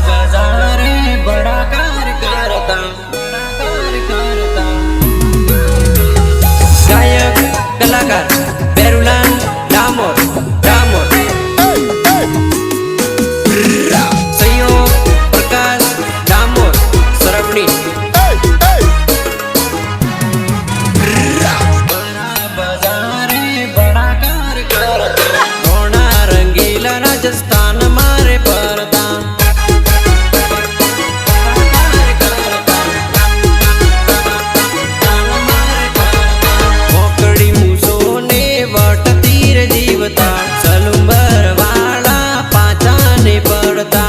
बाजारे बड़ा कार करता गायक कलाकार बेरुलाल डामोर डामोर सहयोग प्रकाश डामोर सरवणी राजस्थान मारे परता मोकड़ी मूसो ने वट तीर जीवता सलुंबर वाला पाचा ने पड़ता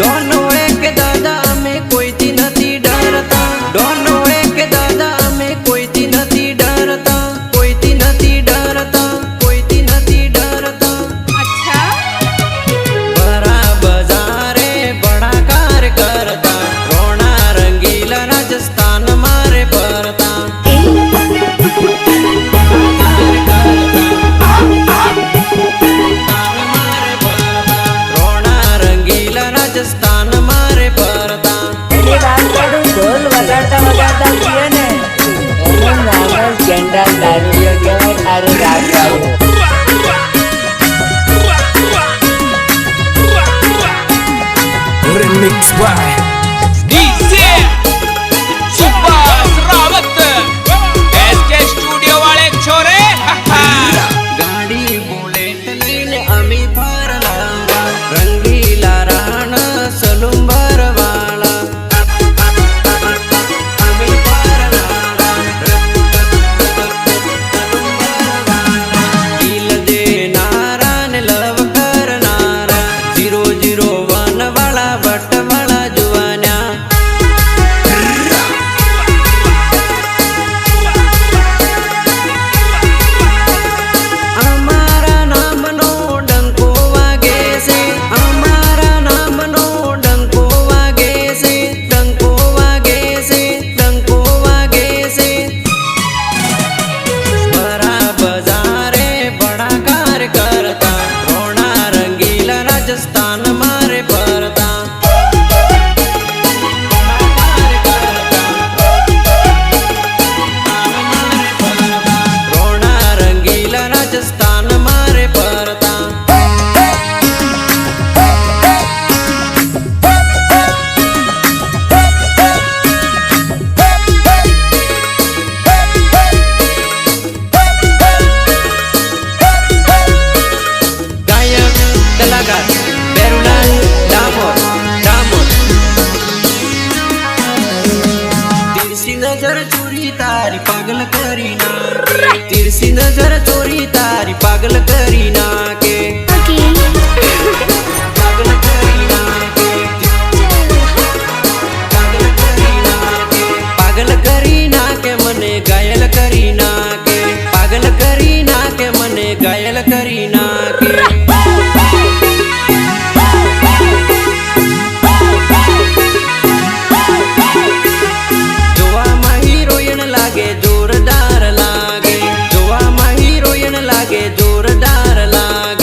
दोनों एक दादा में कोई थी नहीं डरता दोनों राजस्थान मारे परता ढोल वगाड़ता वगाड़ता किए ने एमन नाम जनरल दारूडियो के अरे राजा remix by DJ Subhash Rawat SK studio वाले छोरे गाड़ी बुलेट लेने अमी भरला रंगीला राणा सलुंबर वाला अमी भरला दिल दे नारा ने लव करनारा 001 वाला बट वाला जुआना हमारा नाम नो डंको वागे से हमारा नाम नो डंको वागे से डंको वागे से डंको वागे से बड़ा बाजारे बड़ा कार करता रोना रंगीला राजस्थान मारे परता रोना रंगीला राजस्थान मारे परता गायक कलाकार बेरुलाल डामोर डामोर तिरसी नजर चोरी तारी पागल करी ना तिरसी नजर चोरी तारी पागल करी ना के पागल करी ना के पागल करी ना के पागल करी ना के मने घायल करी ना के पागल करी ना के मने घायल करी ना के जोवा मा हीरोइन लागे जोरदार लागे जोवा मा हीरोइन लागे जोरदार लागे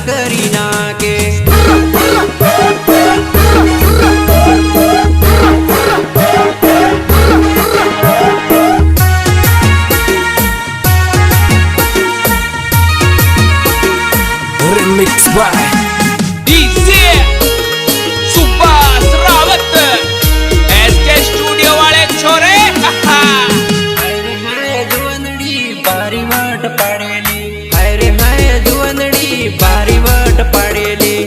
કરી નાખે. Remix by DJ Subhash Rawat SK studio वाले छोरे. હાય હાય જુવનડી બારી વાટ પાડેલી. હાય હાય જુવનડી બારી વાટ પાડેલી.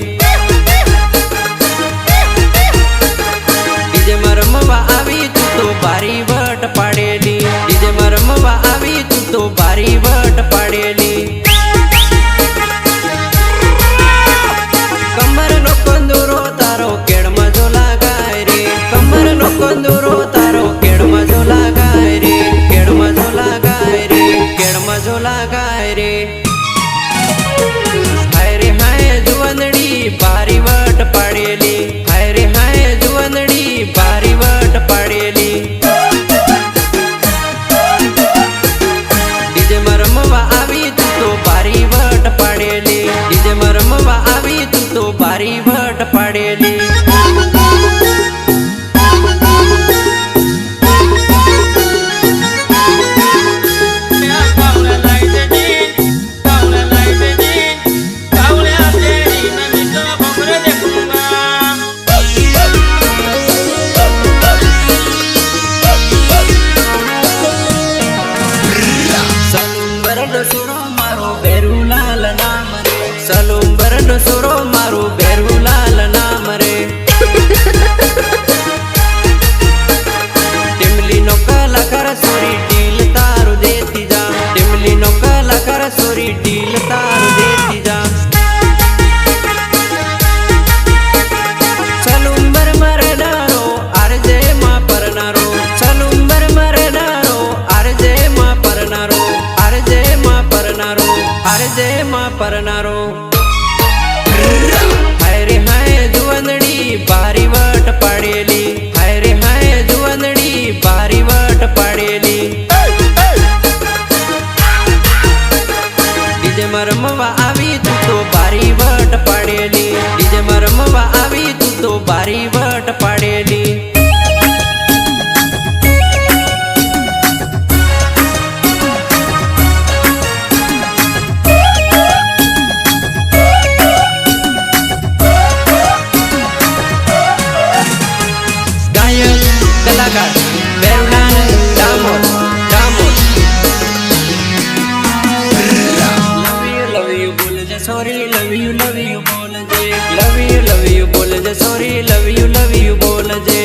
ડીજે માં રમવા આવી તું તો બારી વાટ પાડેલી. ડીજે માં રમવા આવી તું તો બારી વાટ પાડેલી. કમરનો કંદોરો તારો કેળમાં જો લાગાય રે. કમરનો કંદોરો તારો કેળમાં જો લાગાય રે. કેળમાં જો લાગાય રે. કેળમાં જો લાગાય રે. હાય રે હાય જુવનડી બારી વાટ પાડેલી. હાય રે હાય જુવનડી બારી વાટ પાડેલી. ડીજે માં રમવા આવી તું તો બારી વાટ પાડેલી. ડીજે માં રમવા આવી તું તો બારી વાટ પાડેલી. સલુંબરનો સુરો મારો ભેરુલાલ નામ રે. સલુંબરનો સુરો મારો ભેરુલાલ નામ રે. ટીમલીનો કલાકાર સોરી ઢીલ તારું દેતી જા. ટીમલીનો કલાકાર સોરી ઢીલ તારું દેતી જા. સલુંબર મરનારો આરજે માં પરનારો. સલુંબર મરનારો આરજે માં પરનારો. આરજે માં પરનારો. આરજે માં પરનારો. હાય રે હાય જુવનડી બારી વાટ પાડેલી. હાય રે હાય જુવનડી બારી વાટ પાડેલી. ડીજે માં રમવા આવી તું તો બારી વાટ પાડેલી. ડીજે માં રમવા આવી તું તો બારી વાટ પાડેલી. ગાયક કલાકાર ભેરુલાલ ડામોર. ડામોર. લવ યુ બોલજે સોરી લવ યુ બોલજે. લવ યુ બોલજે સોરી લવ યુ બોલજે.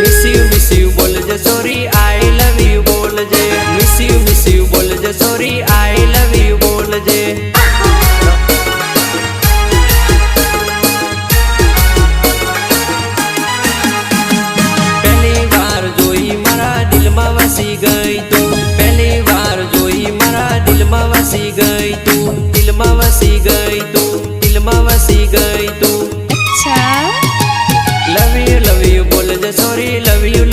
મિસ યુ બોલજે સોરી આઈ લવ યુ બોલજે. મિસ યુ બોલજે સોરી આઈ લવ યુ બોલજે. પહેલી વાર જોઈ મારા દિલમાં વસી ગઈ તું. પહેલી વાર જોઈ મારા દિલમાં વસી ગઈ તું. દિલમાં વસી ગઈ તું. દિલમાં વસી ગઈ તું. લવ યુ બોલજે સોરી લવ યુ